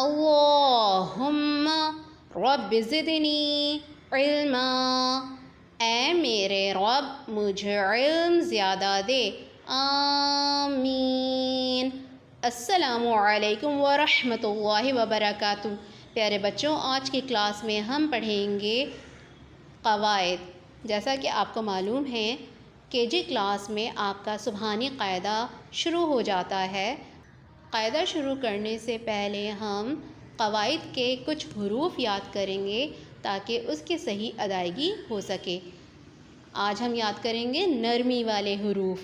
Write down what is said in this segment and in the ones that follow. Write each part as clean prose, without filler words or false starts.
अल्लाहुम्मा रब्बि ज़िदनी इल्मा, ऐ मेरे रब मुझे इल्म ज़्यादा दे। आमीन। अस्सलामु अलैकुम व रहमतुल्लाहि व बरकातुहू। प्यारे बच्चों, आज की क्लास में हम पढ़ेंगे क़वाइद। जैसा कि आपको मालूम है केजी क्लास में आपका सुबहानी क़ायदा शुरू हो जाता है। क़ायदा शुरू करने से पहले हम क़वाइद के कुछ हरूफ याद करेंगे ताकि उसकी सही अदायगी हो सके। आज हम याद करेंगे नरमी वाले हरूफ।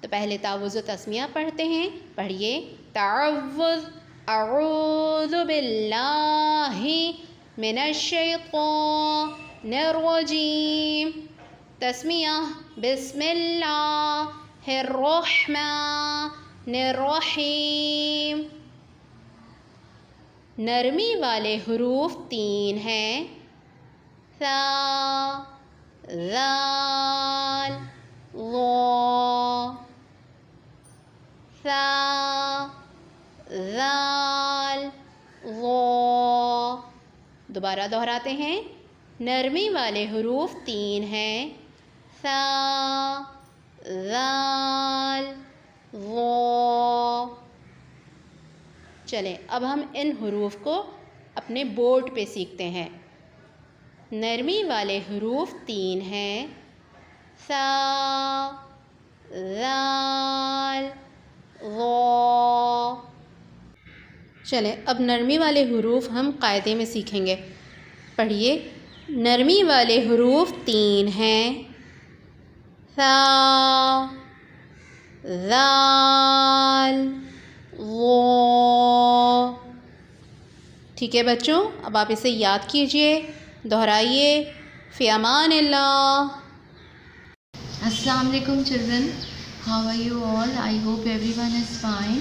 तो पहले तावुज़ व तस्मिया पढ़ते हैं। पढ़िए तावुज़ अऊज़ु बिल्लाहि मिनश्शैतानिर रजीम। तस्मिया बिस्मिल्लाहिर रहमानिर रहीम। नरमी वाले हरूफ 3 हैं। सा, ज़ाल, ज़ा। सा, ज़ाल, ज़ा। दोबारा दोहराते हैं। नरमी वाले हरूफ 3 हैं। सा, ज़ाल, ज़ा। चलें, अब हम इन हरूफ को अपने बोर्ड पे सीखते हैं। नरमी वाले हरूफ 3 हैं। सा, ज़ाल, ज़ा। चलें, अब नरमी वाले हरूफ हम कायदे में सीखेंगे। पढ़िए नरमी वाले हरूफ 3 हैं। सा, ज़ाल, ज़ा। ठीक है बच्चों, अब आप इसे याद कीजिए, दोहराइए। फ़ी अमानिल्लाह। Assalamu alaikum children, how are you all? I hope everyone is fine.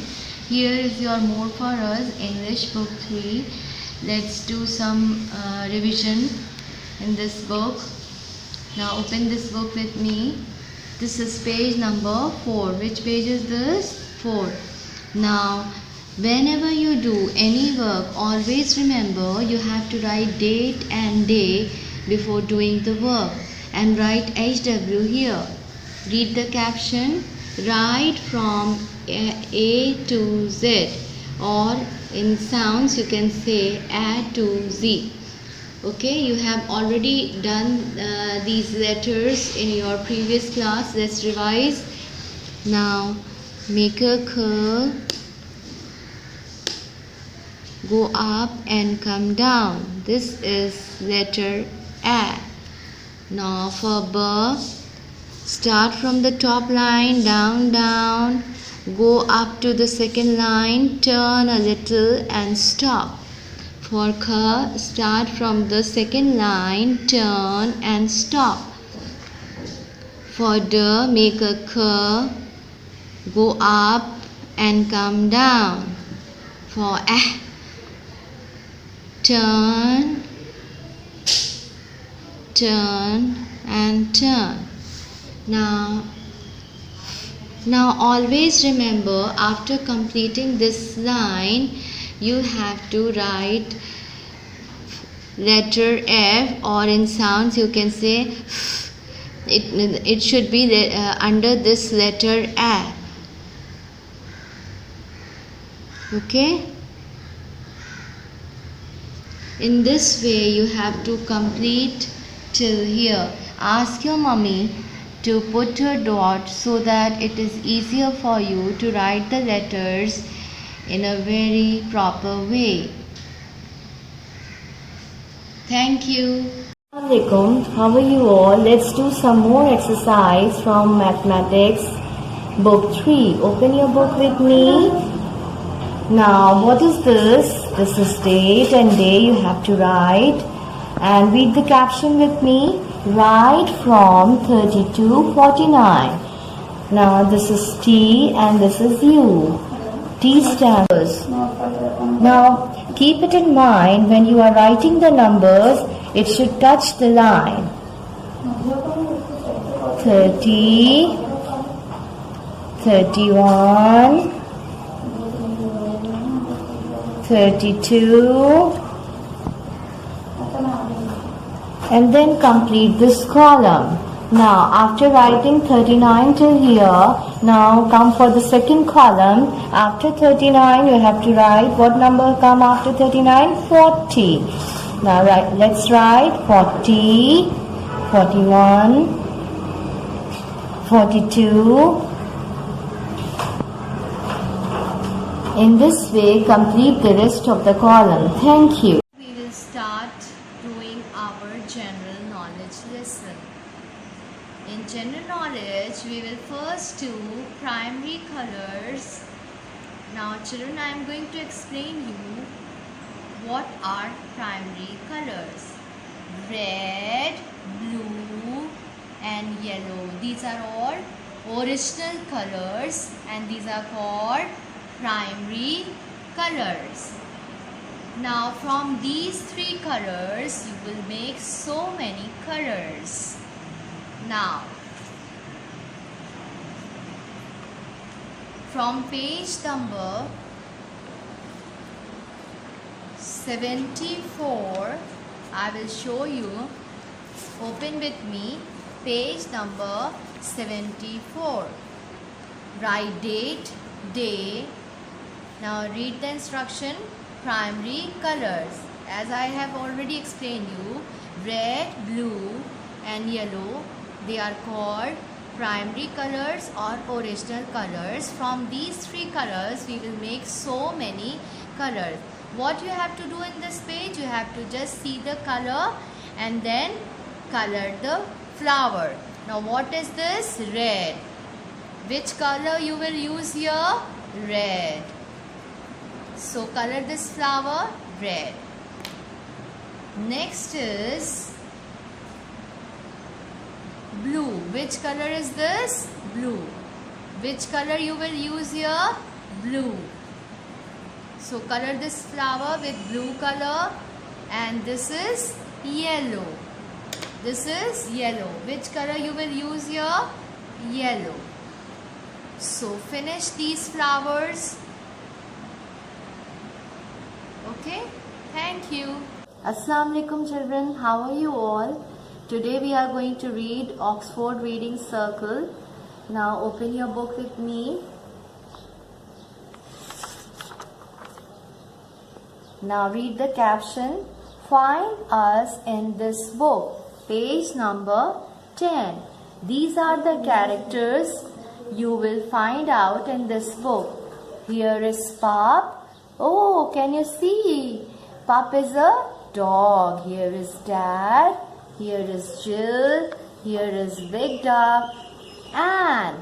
Here is your More for Us English book 3. Let's do some revision in this book. Now open this book with me. This is page number 4. Which page is this? 4. Now whenever you do any work, always remember you have to write date and day before doing the work, and write HW here. Read the caption. Write from A to Z, or in sounds you can say A to Z. Okay, you have already done these letters in your previous class. Let's revise. Now make a curve, go up and come down. This is letter A. Now for B, start from the top line, down, down, go up to the second line, turn a little and stop. For K, start from the second line, turn and stop. For D, make a curve, go up and come down. For A, turn, turn and turn. Now always remember, after completing this line you have to write letter F, or in sounds you can say it should be under this letter A. Okay, in this way you have to complete till here. Ask your mummy to put her dot so that it is easier for you to write the letters in a very proper way. Thank you. Assalamualaikum. How are you all? Let's do some more exercise from Mathematics Book 3. Open your book with me. Now what is this? This is date and day you have to write, and read the caption with me. Write from 30 to 49. Now this is T and this is U. T stands. Now keep it in mind, when you are writing the numbers, it should touch the line. 30, 31, 32, and then complete this column. Now after writing 39 till here, now come for the second column. After 39 you have to write, what number come after 39? 40. Now let's write 40, 41, 42. In this way, complete the rest of the column. Thank you. We will start doing our general knowledge lesson. In general knowledge, we will first do primary colors. Now children, I am going to explain you what are primary colors. Red, blue and yellow. These are all original colors and these are called primary colors. Now from these three colors you will make so many colors. Now from page number 74 I will show you. Open with me page number 74. Write date, day. Now read the instruction. Primary colors, as I have already explained you, red, blue and yellow, they are called primary colors or original colors. From these three colors we will make so many colors. What you have to do in this page, you have to just see the color and then color the flower. Now what is this? Red. Which color you will use here? Red. So color this flower red. Next is blue. Which color is this? Blue. Which color you will use here? Blue. So color this flower with blue color, and this is yellow. This is yellow. Which color you will use here? Yellow. So finish these flowers. Okay, thank you. Assalamu alaikum children, how are you all? Today we are going to read Oxford Reading Circle. Now open your book with me. Now read the caption. Find us in this book. Page number 10. These are the characters you will find out in this book. Here is Pop. Oh, can you see? Pup is a dog. Here is Dad. Here is Jill. Here is Big Duck. Anne.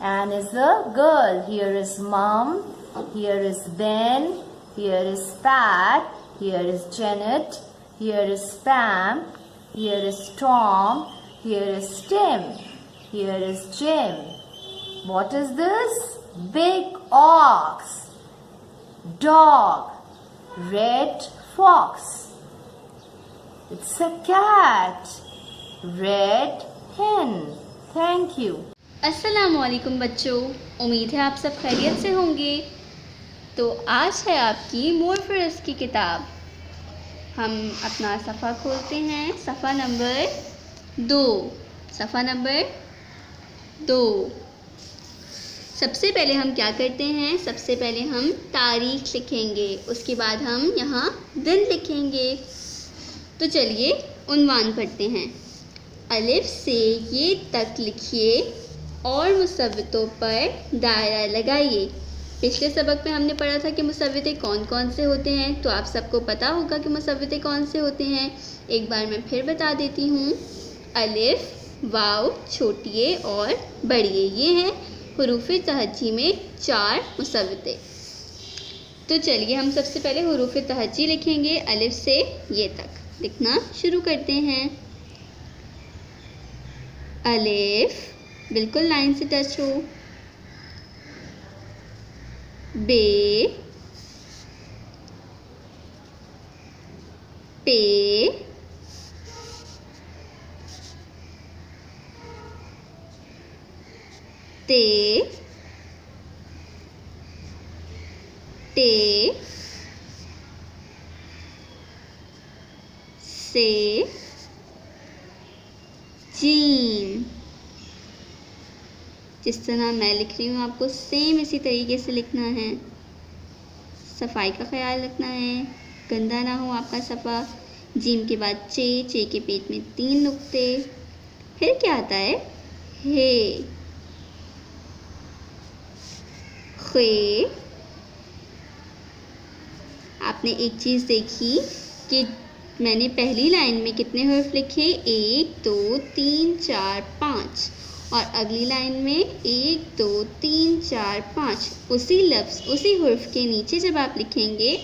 Anne is a girl. Here is Mom. Here is Ben. Here is Pat. Here is Janet. Here is Pam. Here is Tom. Here is Tim. Here is Jim. What is this? Big ox. Dog, red fox. It's a cat, red hen. Thank you. अस्सलामुअलैकुम बच्चों, उम्मीद है आप सब खैरियत से होंगे। तो आज है आपकी मोर फॉर अस की किताब। हम अपना सफ़ा खोलते हैं, सफ़ा नंबर 2। सफ़ा नंबर 2। सबसे पहले हम क्या करते हैं? सबसे पहले हम तारीख लिखेंगे, उसके बाद हम यहाँ दिन लिखेंगे। तो चलिए उन्वान पढ़ते हैं। अलिफ से ये तक लिखिए और मुसव्वितों पर दायरा लगाइए। पिछले सबक में हमने पढ़ा था कि मुसव्विते कौन कौन से होते हैं, तो आप सबको पता होगा कि मुसव्विते कौन से होते हैं। एक बार मैं फिर बता देती हूँ। अलिफ, वाव, छोटिए और बड़िए, ये हैं हुरूफ़े तहज्जी में 4 मुसव्विते। तो चलिए हम सबसे पहले हुरूफ़े तहज्जी लिखेंगे। अलिफ से ये तक लिखना शुरू करते हैं। अलिफ, बिल्कुल लाइन से टच हो। बे, पे, ते, टे, से जीम। जिस तरह मैं लिख रही हूँ आपको सेम इसी तरीके से लिखना है। सफाई का ख्याल रखना है, गंदा ना हो आपका सफ़ा। जीम के बाद चे के पेट में 3 नुक्ते। फिर क्या आता है? हे, खे। आपने एक चीज़ देखी कि मैंने पहली लाइन में कितने हर्फ लिखे? 1 2 3 4 5। और अगली लाइन में 1 2 3 4 5। उसी लफ्ज़ उसी हर्फ के नीचे जब आप लिखेंगे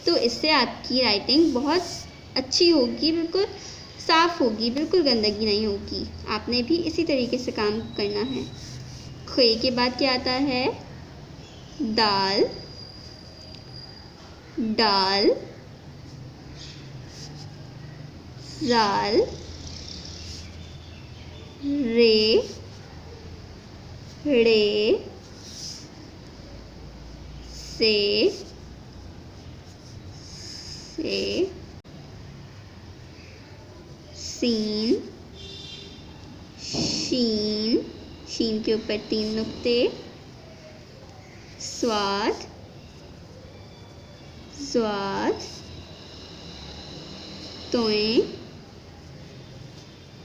तो इससे आपकी राइटिंग बहुत अच्छी होगी, बिल्कुल साफ़ होगी, बिल्कुल गंदगी नहीं होगी। आपने भी इसी तरीके से काम करना है। खे के बाद क्या आता है? दाल, डाल, जाल, रे, रे, से, सीन, शीन, शीन के ऊपर 3 नुक्ते। स्वाद, स्वाद, तोएं,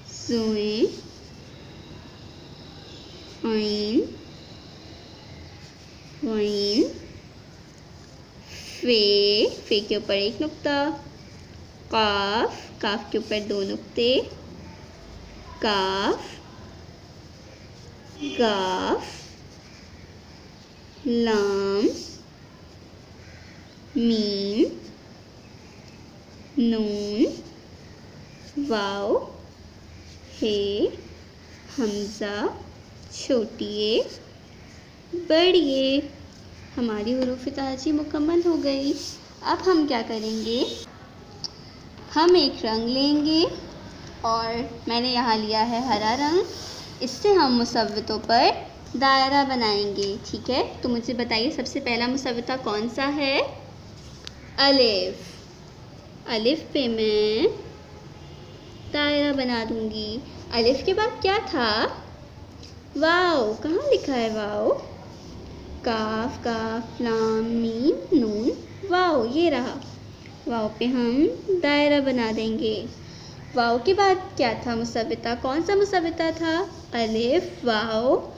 सुएं, ऐन, वैन, फे के ऊपर 1 नुक्ता। काफ, काफ के ऊपर 2 नुक्ते। काफ, गाफ, लाम, मीम, नून, वाव, हे, हमज़ा, छोटी ए, बड़ी ए। हमारी हुरूफ़ ताजी मुकम्मल हो गई। अब हम क्या करेंगे? हम एक रंग लेंगे और मैंने यहाँ लिया है हरा रंग। इससे हम मुसव्वतों पर दायरा बनाएंगे। ठीक है, तो मुझे बताइए सबसे पहला मुसव्वता कौन सा है? अलिफ। अलिफ पे मैं दायरा बना दूंगी। अलिफ के बाद क्या था? वाव। कहाँ लिखा है वाव? काफ, काफ, लाम, मीम, नून, वाव। ये रहा। वाव पे हम दायरा बना देंगे। वाव के बाद क्या था मुसव्वता? कौन सा मुसव्वता था? अलिफ, वाव,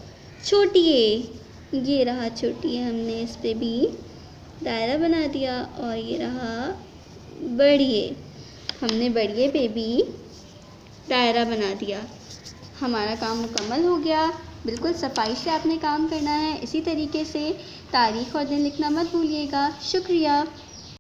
छोटी ए। ये रहा छोटी ए। हमने इस पे भी दायरा बना दिया। और ये रहा बड़ी ए। हमने बड़ी ए पे भी दायरा बना दिया। हमारा काम मुकम्मल हो गया। बिल्कुल सफाई से आपने काम करना है। इसी तरीके से तारीख़ और दिन लिखना मत भूलिएगा। शुक्रिया।